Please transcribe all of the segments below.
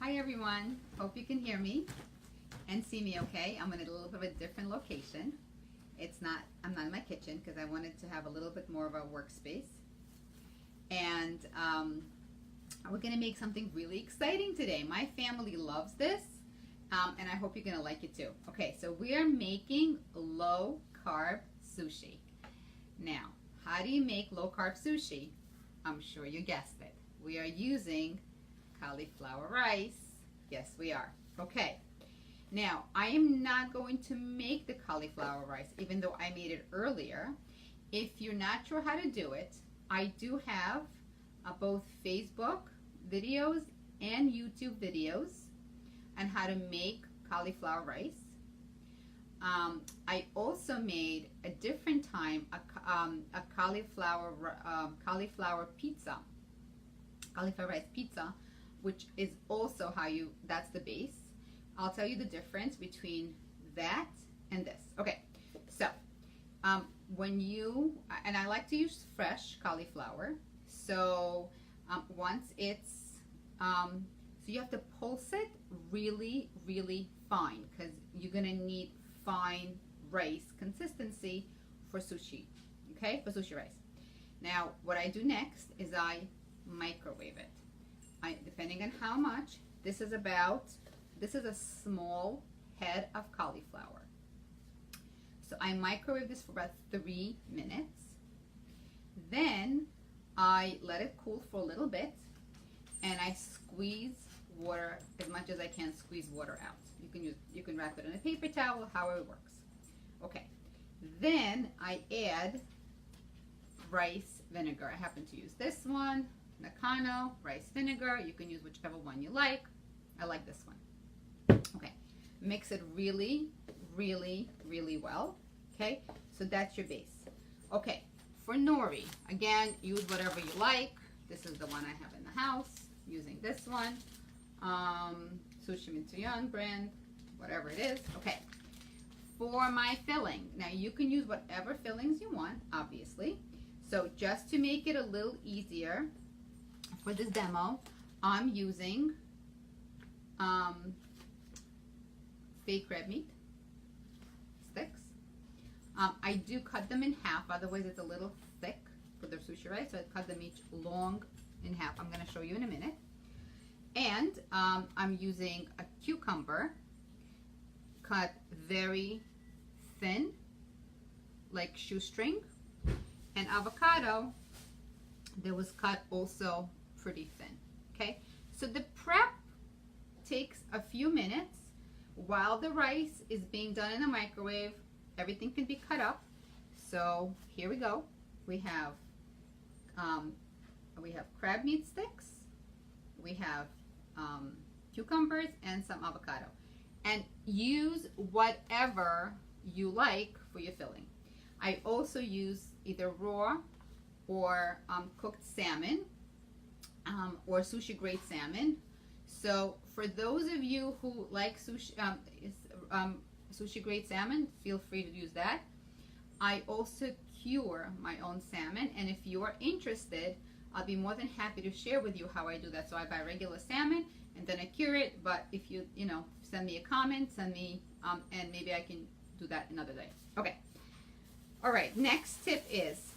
Hi everyone, hope you can hear me and see me okay. I'm in a little bit of a different location. I'm not in my kitchen because I wanted to have a little bit more of a workspace. And we're gonna make something really exciting today. My family loves this and I hope you're gonna like it too. Okay, so we are making low carb sushi. Now, how do you make low carb sushi? I'm sure you guessed it. We are using cauliflower rice. Yes, we are. Okay. Now, I am not going to make the cauliflower rice, even though I made it earlier. If you're not sure how to do it, I do have both Facebook videos and YouTube videos on how to make cauliflower rice. I also made a different time a cauliflower pizza, cauliflower rice pizza, which is also that's the base. I'll tell you the difference between that and this. Okay, so and I like to use fresh cauliflower. So once it's, so you have to pulse it really, really fine because you're gonna need fine rice consistency for sushi, okay, for sushi rice. Now, what I do next is I microwave it. Depending on how much, this is a small head of cauliflower. So I microwave this for about 3 minutes. Then I let it cool for a little bit and I squeeze water as much as I can squeeze water out. You can wrap it in a paper towel, however it works. Okay. Then I add rice vinegar. I happen to use this one, Nakano rice vinegar. You can use whichever one you like. I like this one. Okay, mix it really, really, really well. Okay, so that's your base. Okay, for nori, again, use whatever you like. This is the one I have in the house. Using this one, Sushi Mitsuyan brand, whatever it is. Okay, for my filling, now you can use whatever fillings you want, obviously. So just to make it a little easier for this demo, I'm using fake crab meat sticks. I do cut them in half, otherwise it's a little thick for the sushi rice, so I cut them each long in half. I'm going to show you in a minute. And I'm using a cucumber cut very thin, like shoestring, and avocado that was cut also pretty thin. Okay, so the prep takes a few minutes while the rice is being done in the microwave. Everything can be cut up. So here we go. We have crab meat sticks, we have cucumbers, and some avocado. And use whatever you like for your filling. I also use either raw or cooked salmon or sushi grade salmon. So for those of you who like sushi grade salmon, feel free to use that. I also cure my own salmon, and if you are interested, I'll be more than happy to share with you how I do that. So I buy regular salmon and then I cure it, but if you send me a comment, and maybe I can do that another day. Okay. All right, next tip is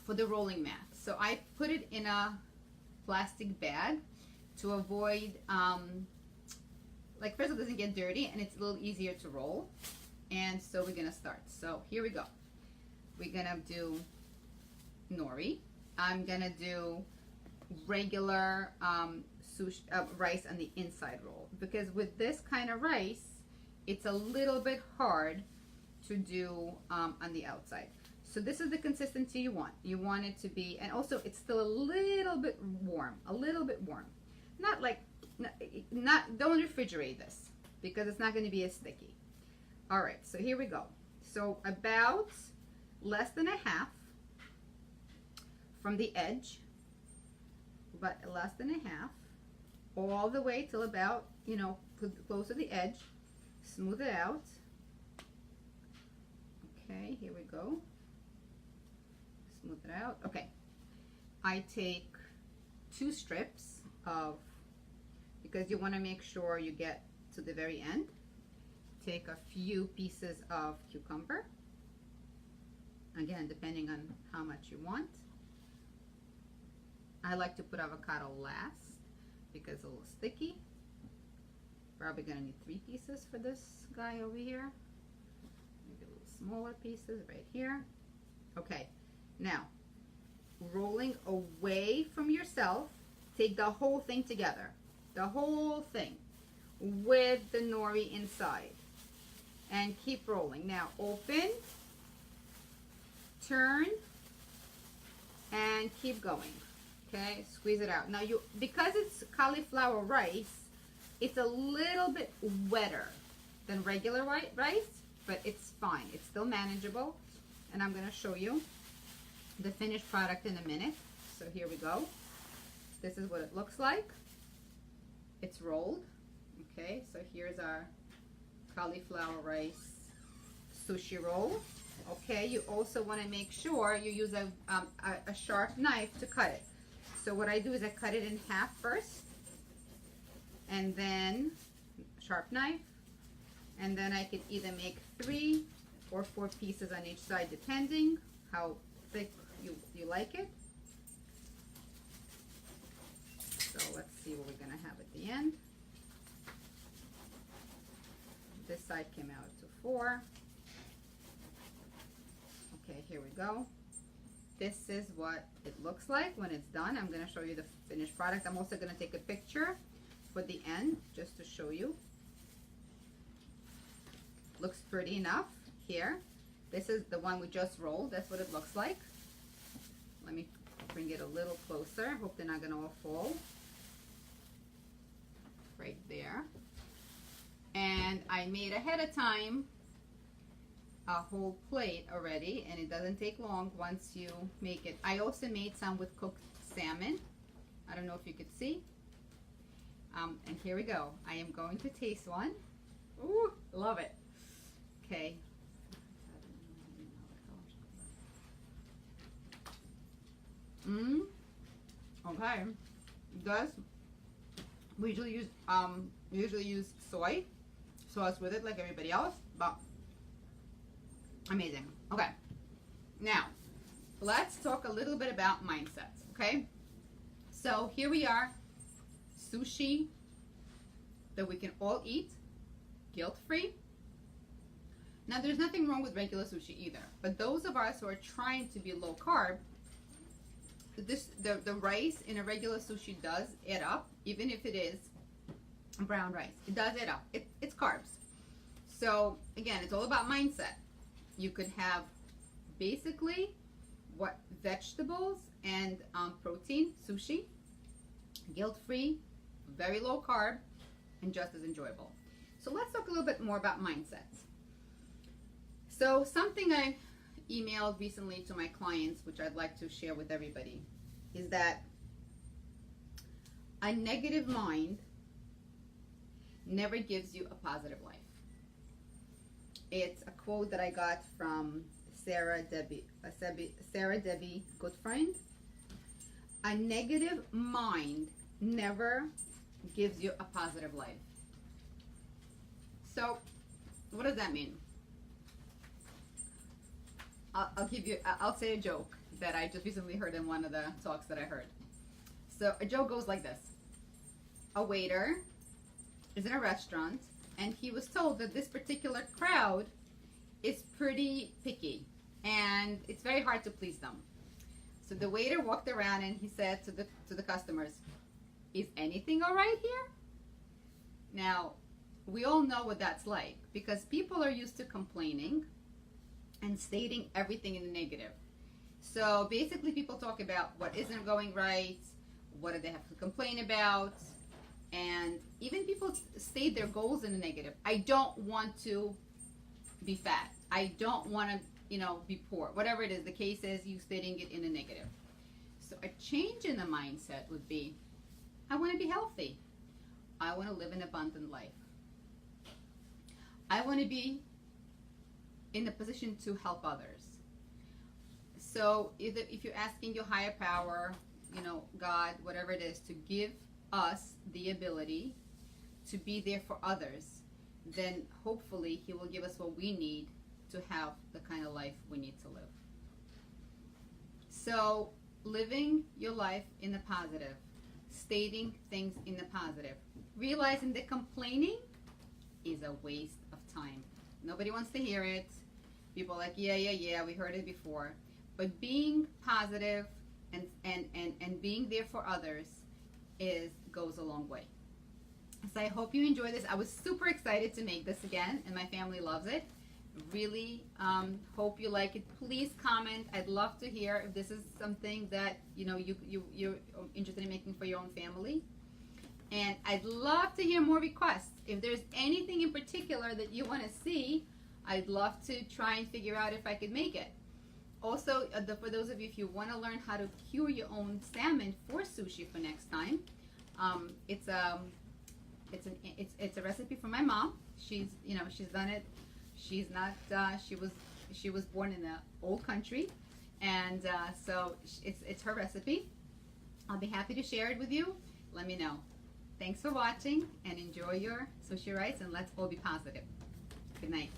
for the rolling mat. So I put it in a plastic bag to avoid, like, first of all, it doesn't get dirty and it's a little easier to roll. And so we're gonna start. So here we go. We're gonna do nori. I'm gonna do regular sushi rice on the inside roll, because with this kind of rice, it's a little bit hard to do on the outside. So this is the consistency you want. You want it to be, and also it's still a little bit warm, Not like, don't refrigerate this because it's not going to be as sticky. All right, so here we go. So about less than a half from the edge, but less than a half, all the way till about, close to the edge. Smooth it out. Okay, here we go. Smooth it out. Okay. I take 2 strips of because you want to make sure you get to the very end. Take a few pieces of cucumber, again depending on how much you want. I like to put avocado last because it's a little sticky. Probably gonna need 3 pieces for this guy over here. Maybe a little smaller pieces right here. Okay, now rolling away from yourself, take the whole thing together, the whole thing with the nori inside, and keep rolling. Now open, turn, and keep going. Okay, squeeze it out. Now because it's cauliflower rice, it's a little bit wetter than regular white rice, but it's fine. It's still manageable. And I'm going to show you the finished product in a minute. So here we go. This is what it looks like. It's rolled. Okay, so here's our cauliflower rice sushi roll. Okay, you also want to make sure you use a sharp knife to cut it. So what I do is I cut it in half first, and then sharp knife, and then I can either make 3 or 4 pieces on each side depending how thick you like it. So let's see what we're gonna have at the end. This side came out to 4. Okay, here we go. This is what it looks like when it's done. I'm going to show you the finished product. I'm also going to take a picture for the end just to show you. Looks pretty enough here. This is the one we just rolled. That's what it looks like. Let me bring it a little closer. Hope they're not going to all fall. Right there. And I made ahead of time a whole plate already, and it doesn't take long once you make it. I also made some with cooked salmon. I don't know if you could see. And here we go. I am going to taste one. Ooh, love it. Okay. Okay. It does. We usually use soy sauce with it like everybody else, but amazing. Okay, now let's talk a little bit about mindsets. Okay, so here we are, sushi that we can all eat guilt-free. Now there's nothing wrong with regular sushi either, but those of us who are trying to be low carb, the rice in a regular sushi does add up, even if it is brown rice. It does add up. It's carbs. So again, it's all about mindset. You could have basically what vegetables and protein sushi, guilt-free, very low carb, and just as enjoyable. So let's talk a little bit more about mindsets. So something I emailed recently to my clients, which I'd like to share with everybody, is that a negative mind never gives you a positive life. It's a quote that I got from Sarah Debbie Goodfriend. A negative mind never gives you a positive life. So, what does that mean? I'll say a joke that I just recently heard in one of the talks that I heard. So a joke goes like this. A waiter is in a restaurant, and he was told that this particular crowd is pretty picky and it's very hard to please them. So the waiter walked around and he said to the customers, "Is anything all right here?" Now, we all know what that's like, because people are used to complaining and stating everything in the negative. So basically people talk about what isn't going right, what do they have to complain about, and even people state their goals in the negative. I don't want to be fat. I don't want to, be poor. Whatever it is, the case is, you stating it in a negative. So a change in the mindset would be, I want to be healthy. I want to live an abundant life. I want to be in a position to help others. So if you're asking your higher power, God, whatever it is, to give us the ability to be there for others, then hopefully He will give us what we need to have the kind of life we need to live. So, living your life in the positive, stating things in the positive, realizing that complaining is a waste of time. Nobody wants to hear it. People are like, yeah, we heard it before. But being positive and being there for others goes a long way. So I hope you enjoy this. I was super excited to make this again, and my family loves it. Really hope you like it. Please comment. I'd love to hear if this is something that you're interested in making for your own family. And I'd love to hear more requests. If there's anything in particular that you want to see, I'd love to try and figure out if I could make it. Also, for those of you, if you want to learn how to cure your own salmon for sushi for next time, it's a recipe from my mom. She's done it. She's not. She was born in the old country, and so it's her recipe. I'll be happy to share it with you. Let me know. Thanks for watching, and enjoy your sushi rice, and let's all be positive. Good night.